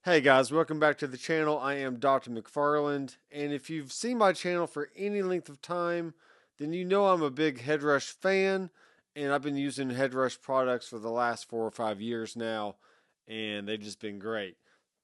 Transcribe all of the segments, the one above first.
Hey guys, welcome back to the channel. I am Dr. McFarland, and if you've seen my channel for any length of time, then you know I'm a big Headrush fan, and I've been using Headrush products for the last 4 or 5 years now, and they've just been great.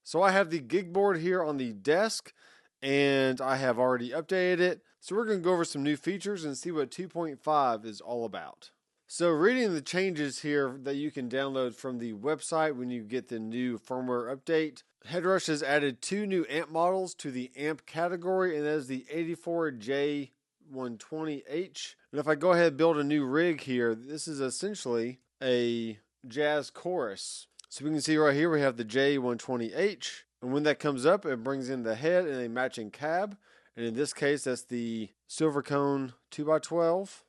So I have the gig board here on the desk, and I have already updated it. So we're going to go over some new features and see what 2.5 is all about. So reading the changes here that you can download from the website when you get the new firmware update, Headrush has added 2 new amp models to the amp category, and that is the 84J120H. And if I go ahead and build a new rig here, this is essentially a jazz chorus. So we can see right here we have the J120H, and when that comes up, it brings in the head and a matching cab. And in this case, that's the Silvercone 2x12.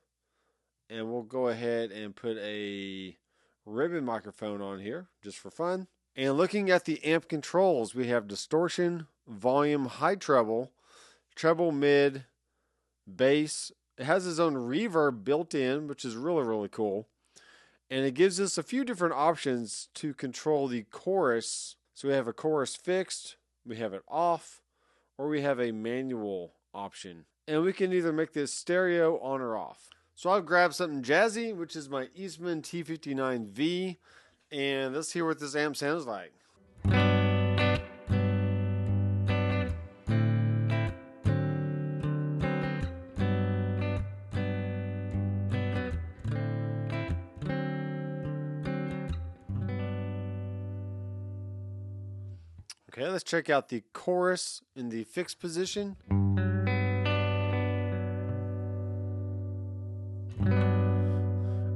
And we'll go ahead and put a ribbon microphone on here just for fun. And looking at the amp controls, we have distortion, volume, high treble, treble mid, bass. It has its own reverb built in, which is really cool. And it gives us a few different options to control the chorus. So we have a chorus fixed, we have it off, or we have a manual option. And we can either make this stereo on or off. So I've grabbed something jazzy, which is my Eastman T59V, and let's hear what this amp sounds like. Okay, let's check out the chorus in the fixed position.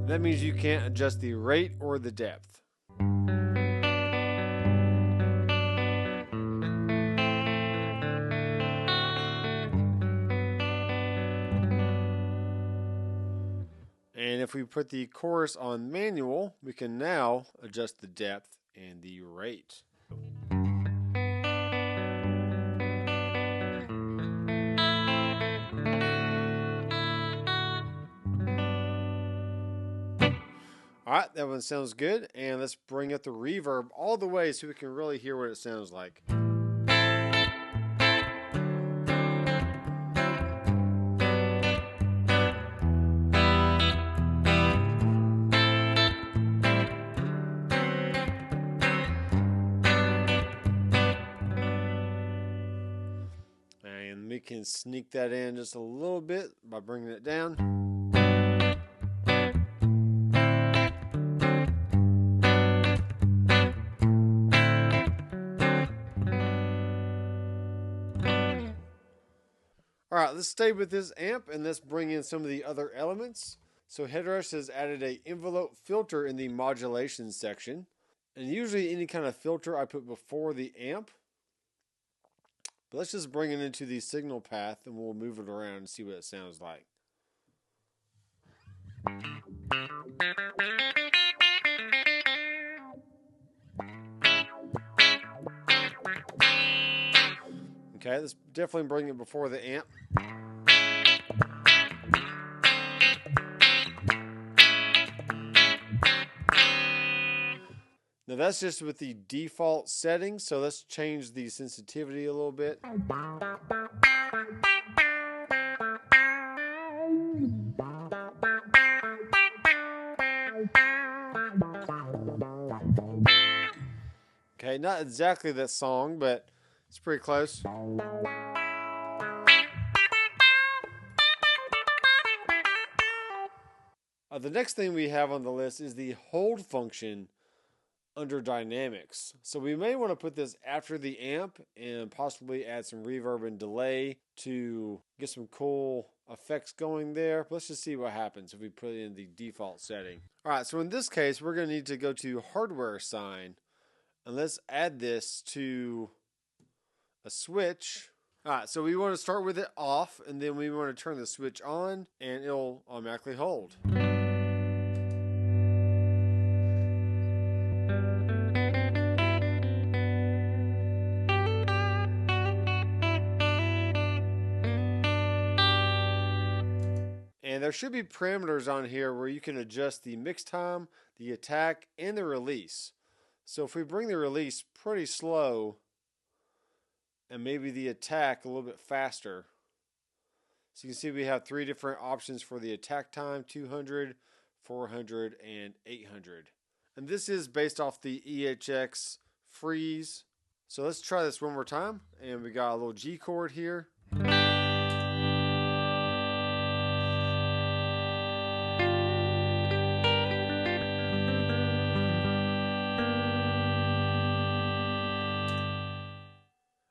That means you can't adjust the rate or the depth. And if we put the chorus on manual, we can now adjust the depth and the rate. Alright, that one sounds good. And let's bring up the reverb all the way so we can really hear what it sounds like. And we can sneak that in just a little bit by bringing it down. Alright, let's stay with this amp and let's bring in some of the other elements. So Headrush has added an envelope filter in the modulation section. And usually any kind of filter I put before the amp. But let's just bring it into the signal path and we'll move it around and see what it sounds like. Okay, let's definitely bring it before the amp. Now that's just with the default settings, so let's change the sensitivity a little bit. Okay, not exactly that song, but it's pretty close. The next thing we have on the list is the hold function under dynamics. So we may want to put this after the amp and possibly add some reverb and delay to get some cool effects going there. Let's just see what happens if we put it in the default setting. Alright, so in this case we're going to need to go to hardware sign and let's add this to a switch. Alright, so we want to start with it off and then we want to turn the switch on and it'll automatically hold. And there should be parameters on here where you can adjust the mix time, the attack, and the release. So if we bring the release pretty slow and maybe the attack a little bit faster, so you can see we have 3 different options for the attack time: 200, 400, and 800. And this is based off the EHX freeze. So let's try this one more time. And we got a little G chord here.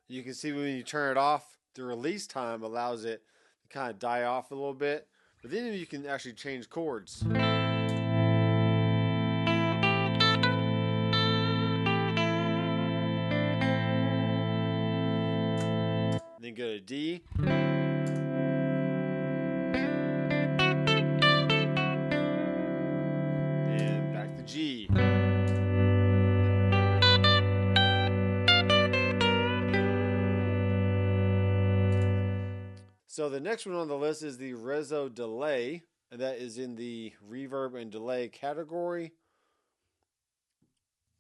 You can see when you turn it off, the release time allows it to kind of die off a little bit. But then you can actually change chords. Then go to D. And back to G. So the next one on the list is the Reso delay, and that is in the reverb and delay category.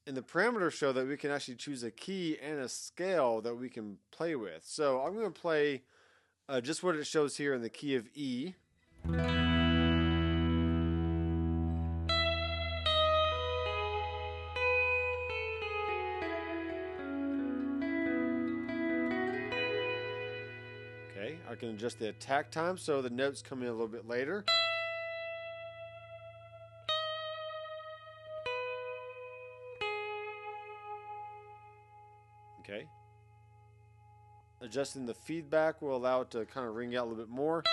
And the parameters show that we can actually choose a key and a scale that we can play with. So I'm going to play just what it shows here in the key of E. Okay, I can adjust the attack time so the notes come in a little bit later. Okay. Adjusting the feedback will allow it to kind of ring out a little bit more.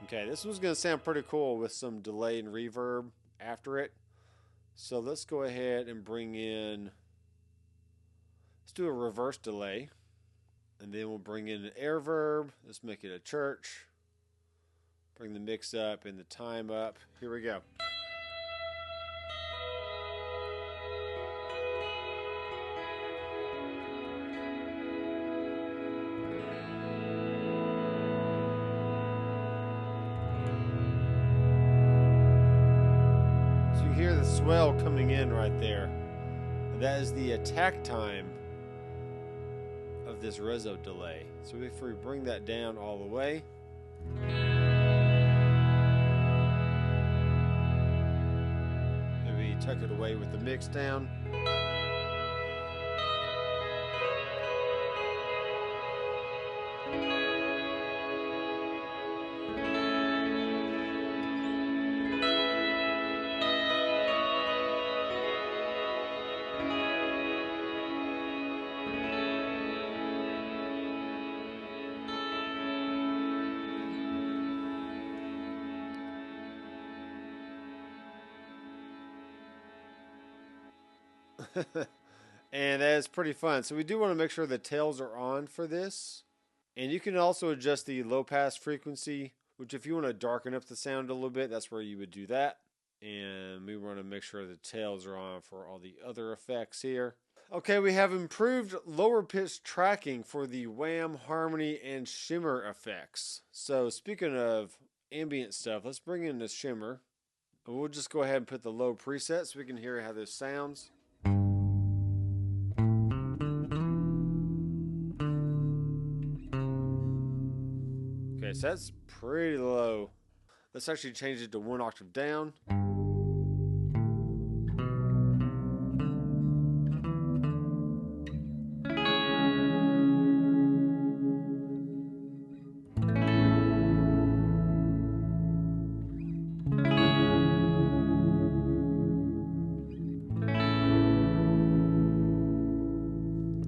Okay, this one's going to sound pretty cool with some delay and reverb after it. So let's go ahead and bring in, let's do a reverse delay. And then we'll bring in an air verb. Let's make it a church. Bring the mix up and the time up. Here we go. So you hear the swell coming in right there. And that is the attack time of this Reso delay. So if we bring that down all the way, maybe tuck it away with the mix down. And that is pretty fun. So we do want to make sure the tails are on for this. And you can also adjust the low pass frequency, which if you want to darken up the sound a little bit, that's where you would do that. And we want to make sure the tails are on for all the other effects here. Okay, we have improved lower pitch tracking for the wham, harmony, and shimmer effects. So speaking of ambient stuff, let's bring in the shimmer. And we'll just go ahead and put the low preset so we can hear how this sounds. Okay, so that's pretty low. Let's actually change it to 1 octave down.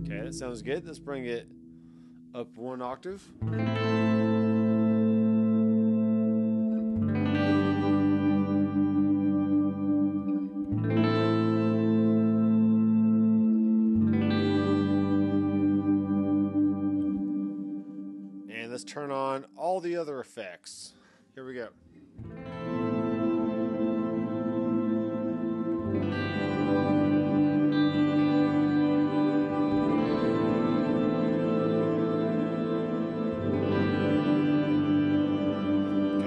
Okay, that sounds good. Let's bring it up 1 octave. And let's turn on all the other effects. Here we go.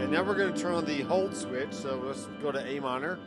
Now Now we're going to turn on the hold switch, so let's go to A minor.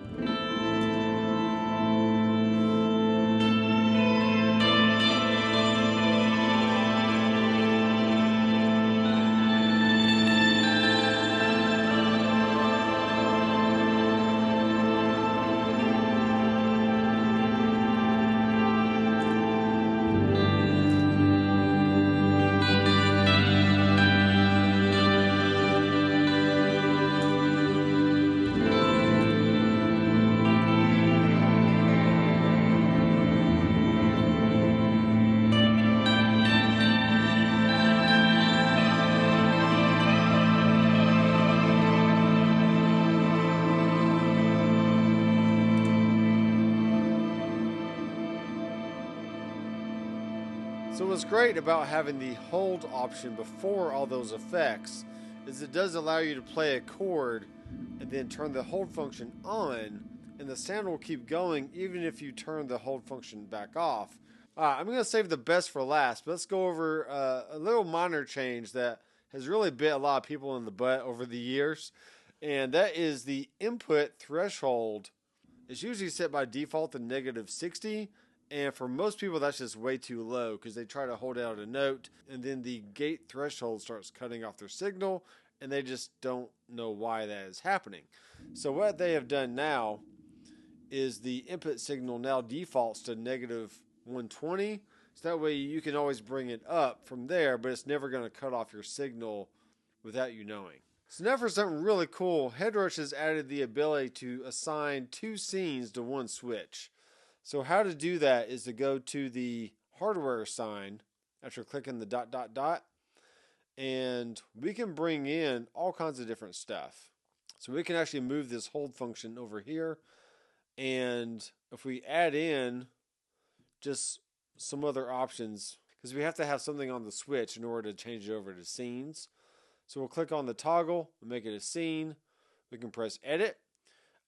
So what's great about having the hold option before all those effects is it does allow you to play a chord and then turn the hold function on, and the sound will keep going even if you turn the hold function back off. I'm going to save the best for last, but let's go over a little minor change that has really bit a lot of people in the butt over the years, and that is the input threshold. It's usually set by default to -60. And for most people, that's just way too low because they try to hold out a note and then the gate threshold starts cutting off their signal and they just don't know why that is happening. So what they have done now is the input signal now defaults to -120. So that way you can always bring it up from there, but it's never going to cut off your signal without you knowing. So now for something really cool, Headrush has added the ability to assign 2 scenes to one switch. So how to do that is to go to the hardware sign after clicking the ... and we can bring in all kinds of different stuff. So we can actually move this hold function over here, and if we add in just some other options, because we have to have something on the switch in order to change it over to scenes. So we'll click on the toggle and make it a scene. We can press edit,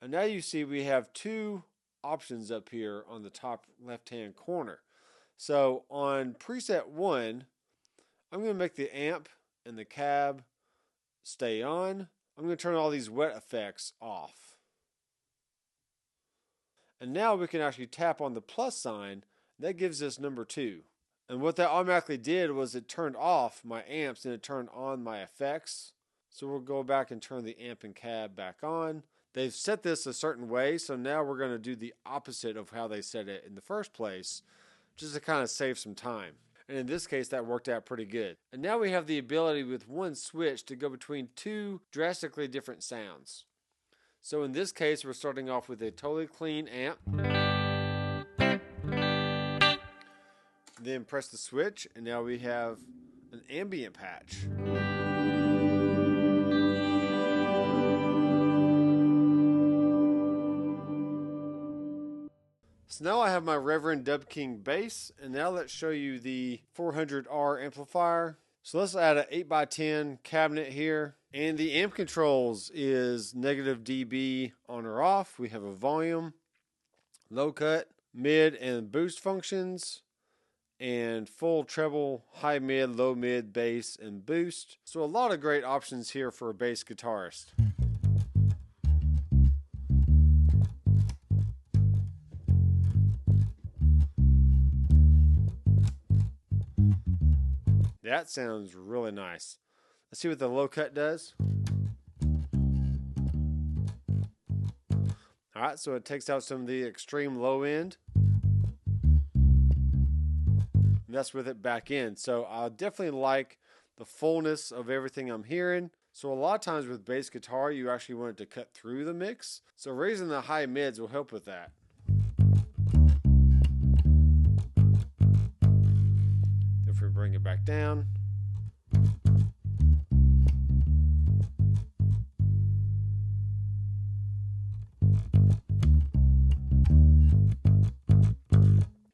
and now you see we have 2 options up here on the top left hand corner. So on preset 1, I'm going to make the amp and the cab stay on. I'm going to turn all these wet effects off. And now we can actually tap on the plus sign. That gives us number 2. And what that automatically did was it turned off my amps and it turned on my effects. So we'll go back and turn the amp and cab back on. They've set this a certain way, so now we're going to do the opposite of how they set it in the first place, just to kind of save some time. And in this case, that worked out pretty good. And now we have the ability with one switch to go between 2 drastically different sounds. So in this case, we're starting off with a totally clean amp. Then press the switch, and now we have an ambient patch. So now I have my Reverend Dub King bass, and now let's show you the 400R amplifier. So let's add an 8x10 cabinet here, and the amp controls is -dB on or off. We have a volume, low cut, mid and boost functions, and full treble, high mid, low mid, bass, and boost. So a lot of great options here for a bass guitarist. That sounds really nice. Let's see what the low cut does. Alright, so it takes out some of the extreme low end. Mess with it back in. So I definitely like the fullness of everything I'm hearing. So a lot of times with bass guitar, you actually want it to cut through the mix. So raising the high mids will help with that. If we bring it back down.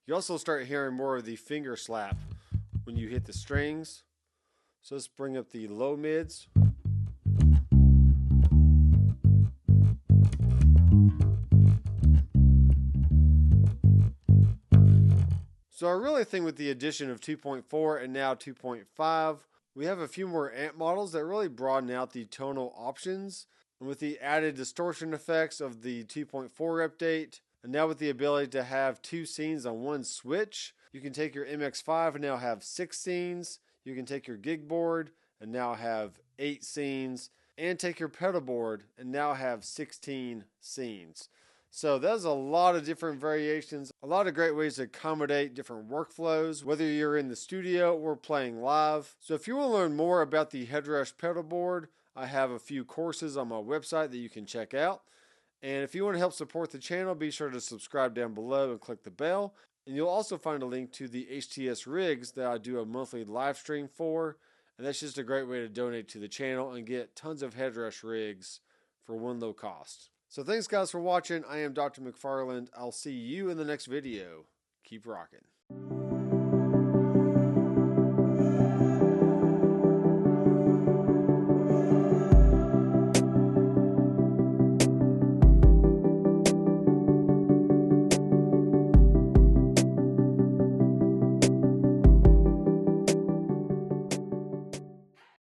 You also start hearing more of the finger slap when you hit the strings. So let's bring up the low mids. So I really think with the addition of 2.4 and now 2.5, We have a few more amp models that really broaden out the tonal options. And with the added distortion effects of the 2.4 update, and now with the ability to have 2 scenes on one switch, you can take your MX5 and now have 6 scenes. You can take your gig board and now have 8 scenes, and take your pedal board and now have 16 scenes. So there's a lot of different variations, a lot of great ways to accommodate different workflows, whether you're in the studio or playing live. So if you want to learn more about the Headrush pedal board, I have a few courses on my website that you can check out. And if you want to help support the channel, be sure to subscribe down below and click the bell. And you'll also find a link to the HTS rigs that I do a monthly live stream for. And that's just a great way to donate to the channel and get tons of Headrush rigs for one low cost. So thanks guys for watching. I am Dr. McFarland. I'll see you in the next video. Keep rocking.